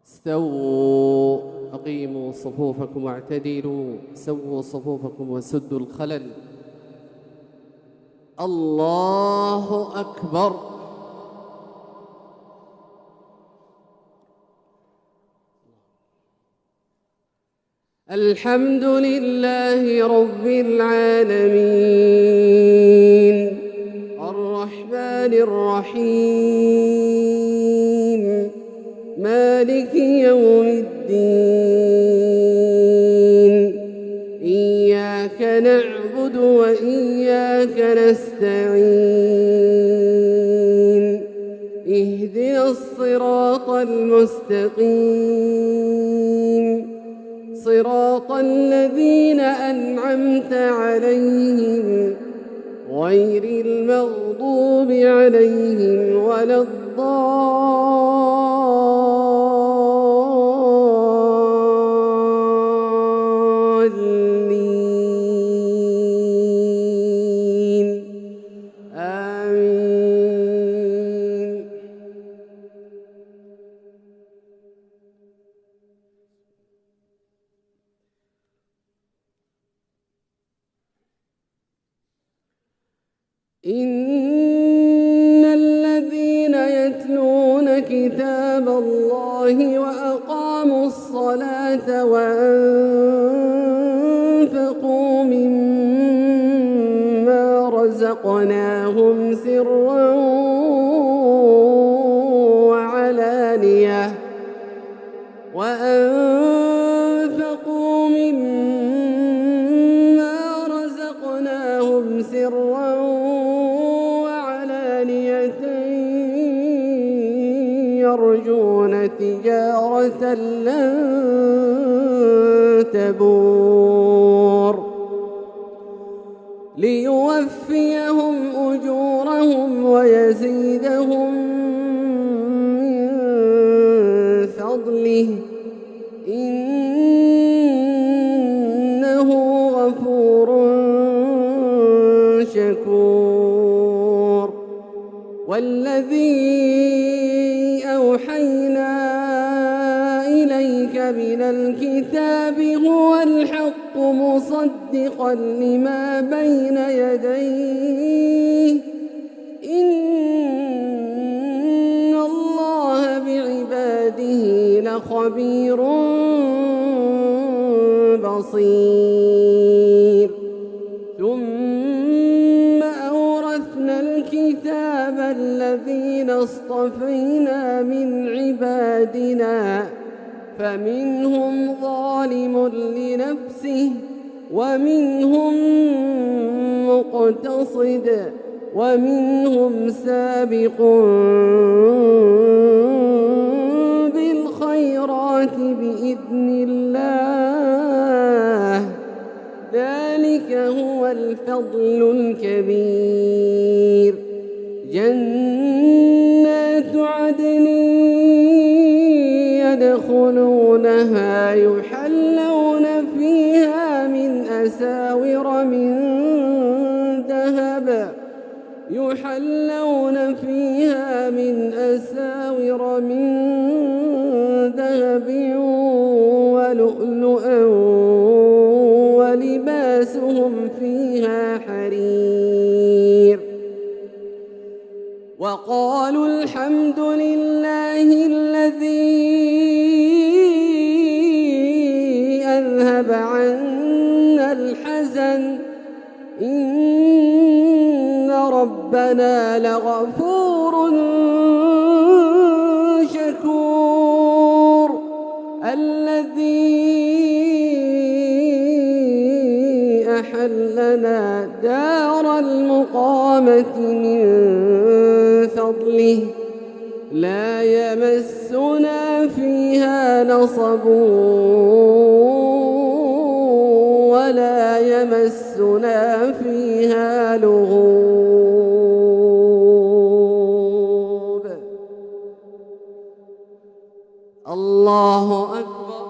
استووا أقيموا صفوفكم واعتدلوا سووا صفوفكم وسدوا الخلل. الله أكبر. الحمد لله رب العالمين الرحمن الرحيم مالك يوم الدين إياك نعبد وإياك نستعين اهدنا الصراط المستقيم صراط الذين أنعمت عليهم غير المغضوب عليهم ولا الضالين آمين. إن الذين يتلون كتاب الله وأقاموا الصلاة وأنفقوا مما رزقناهم سرا وعلانية يرجون تجارة لن تبور ليوفيهم أجورهم ويزيدهم من فضله إنه غفور شكور. والذي أوحينا إليك من الكتاب هو الحق مصدقا لما بين يديه إن الله بعباده لخبير بصير. ثم أورثنا الكتاب الذين اصطفينا من عبادنا فمنهم ظالم لنفسه ومنهم مقتصد ومنهم سابق بالخيرات بإذن الله ذلك هو الفضل الكبير. جنات عدن يدخلونها يحلون فيها من أساور من ذهب ولؤلؤا ولباسهم فيها حرير. وقالوا الحمد لله الذي أذهب عنا الحزن إن ربنا لغفور شكور. الذي أحلنا دار المقامة من فضله لا يمسنا فيها نصب ولا يمسنا فيها لغوب. الله أكبر.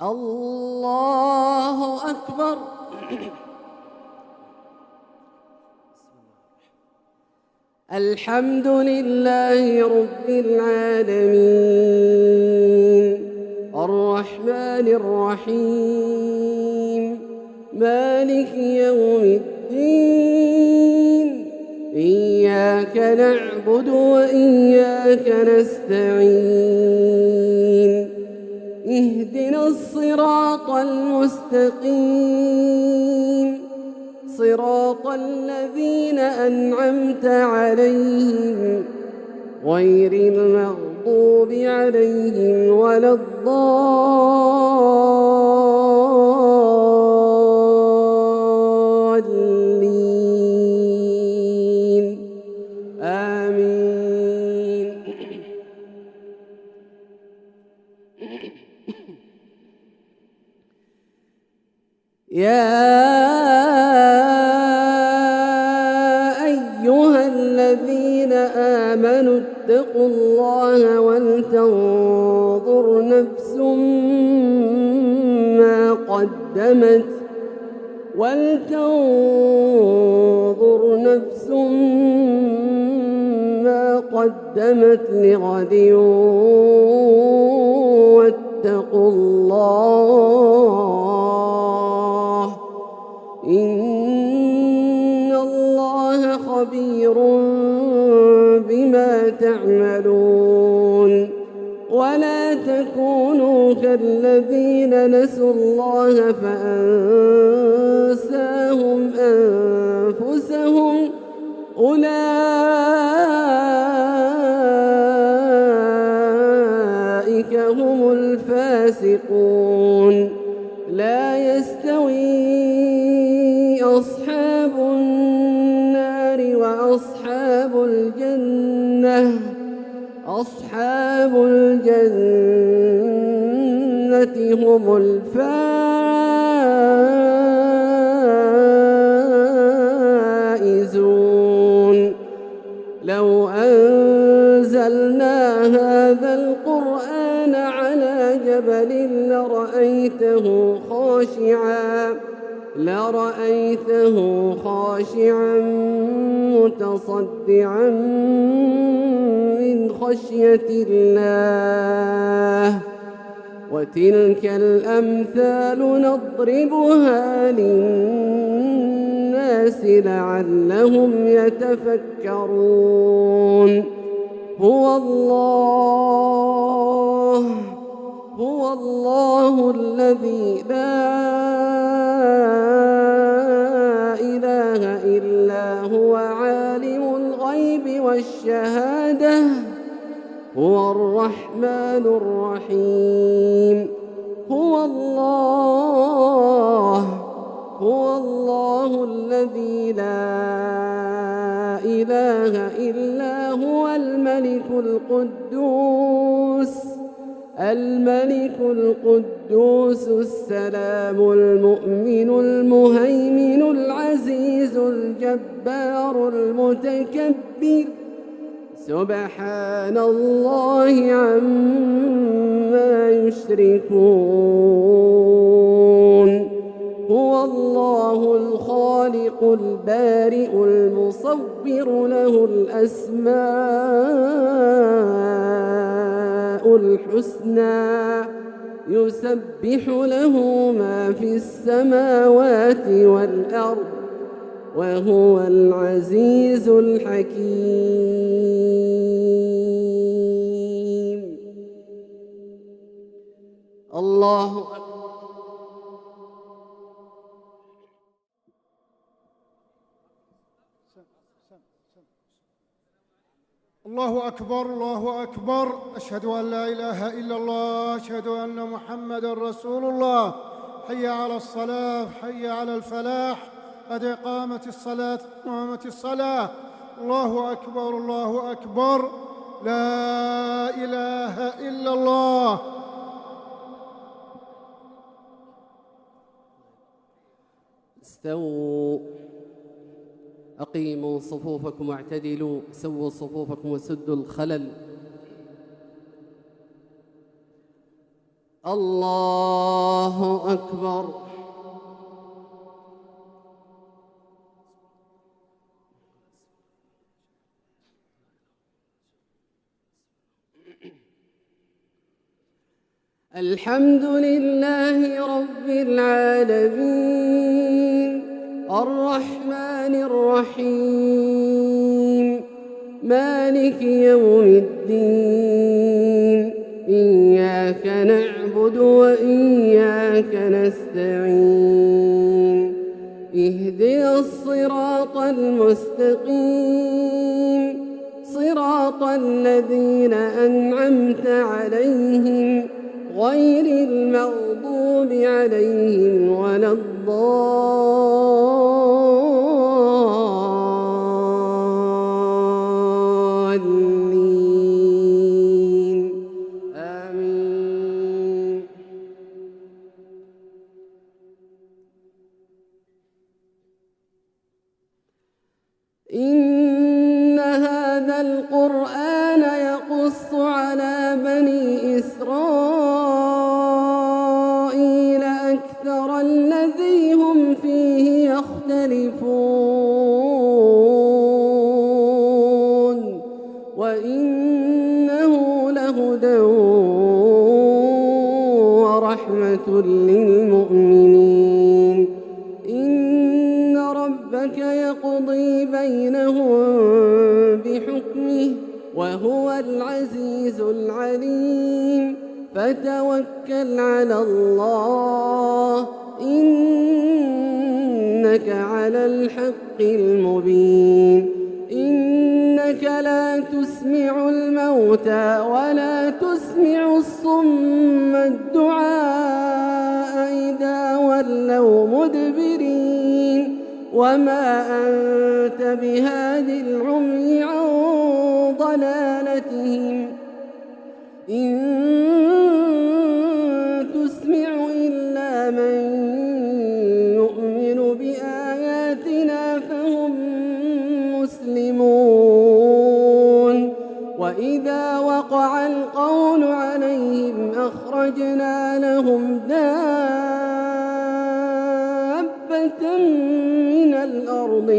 الله أكبر. الحمد لله رب العالمين الرحمن الرحيم مالك يوم الدين إياك نعبد وإياك نستعين اهدنا الصراط المستقيم صراط الذين أنعمت عليهم غير المغضوب عليهم ولا الضالين آمين. يا آمنوا اتقوا الله ولتنظر نفس ما قدمت لغد واتقوا الله إن الله خبير بما تعملون. ولا تكونوا كالذين نسوا الله فأنساهم أنفسهم أولئك هم الفاسقون. لا يستوي أصحاب النار وأصحاب الجنة هم الفائزون. لو أنزلنا هذا القرآن على جبل لرأيته خاشعا متصدعا من خشية الله. وتلك الأمثال نضربها للناس لعلهم يتفكرون. هو الله الذي لا إله إلا هو عالم الغيب والشهادة هو الرحمن الرحيم. هو الله الذي لا إله إلا هو الملك القدوس السلام المؤمن المهيمن العزيز الجبار المتكبر سبحان الله عما يشركون. هو الله الخالق البارئ المصور له الأسماء الحسنى يسبح له ما في السماوات والأرض وهو العزيز الحكيم. الله أكبر. الله أكبر الله أكبر. أشهد أن لا إله إلا الله، أشهد أن محمدًا رسول الله. حي على الصلاة، حي على الفلاح، قد قامت الصلاة، قامت الصلاة. الله أكبر الله أكبر. لا إله إلا الله. استووا، أقيموا صفوفكم واعتدلوا، سووا صفوفكم وسدوا الخلل. الله أكبر. الحمد لله رب العالمين الرحمن الرحيم مالك يوم الدين إياك نعبد وإياك نستعين اهدنا الصراط المستقيم صراط الذين أنعمت عليهم غير المغضوب عليهم ولا الضالين آمين. إن هذا القرآن يقص على بني إسرائيل أكثر الذي هم فيه يختلفون وإنه لهدى ورحمة للمؤمنين. إن ربك يقضي بينهم بحكمه وهو العزيز العليم. فتوكل على الله إنك على الحق المبين. إنك لا تسمع الموتى ولا تسمع الصم الدعاء إذا ولوا مدبرين وما أنت بهاد العمي عن ضلالتهم إن تسمع إلا من يؤمن بآياتنا فهم مسلمون. وإذا وقع القول عليهم أخرجنا لهم دابة من الأرض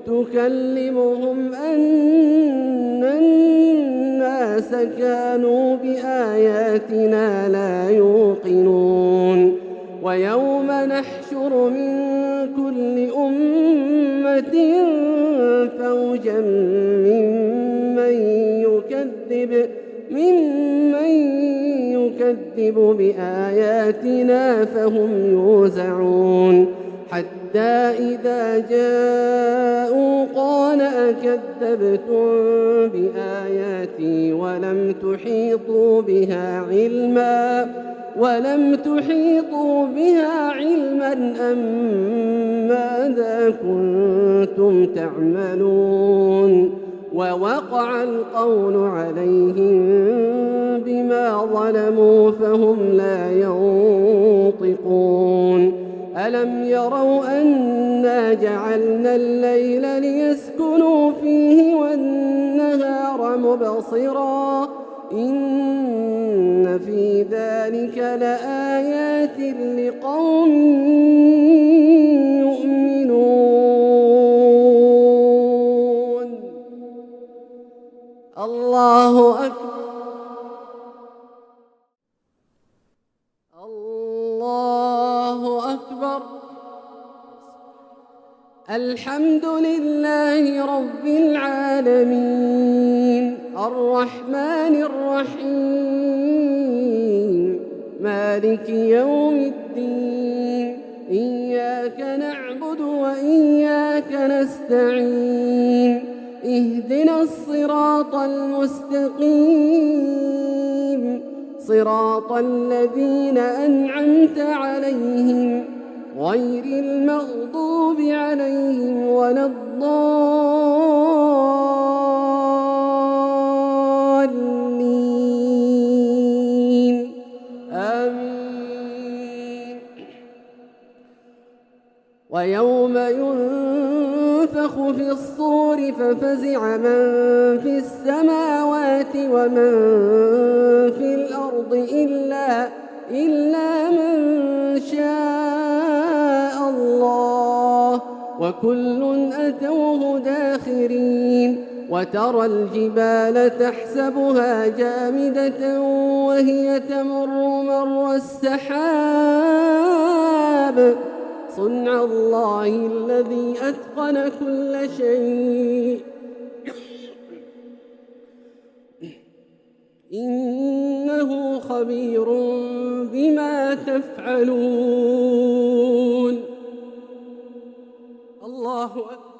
تكلمهم أن الناس كانوا بآياتنا لا يوقنون. ويوم نحشر من كل أمة فوجا ممن يكذب بآياتنا فهم يوزعون. حتى إذا جاءوا قال أكذبتم بآياتي ولم تحيطوا بها علما أم ماذا كنتم تعملون. ووقع القول عليهم بما ظلموا فهم لا ينطقون. ألم يروا أنا جعلنا الليل ليسكنوا فيه والنهار مبصرا إن في ذلك لآيات لقوم يؤمنون. الله أكبر الله أكبر. الحمد لله رب العالمين الرحمن الرحيم مالك يوم الدين إياك نعبد وإياك نستعين اهدنا الصراط المستقيم صراط الذين أنعمت عليهم غير المغضوب عليهم ولا الضالين آمين. ويوم ينفخ في الصور ففزع من في السماوات ومن في الأرض إلا من شاء الله وكل أتوه داخرين. وترى الجبال تحسبها جامدة وهي تمر مر السحاب صنع الله الذي أتقن كل شيء إنه خبير بما تفعلون. الله أكبر.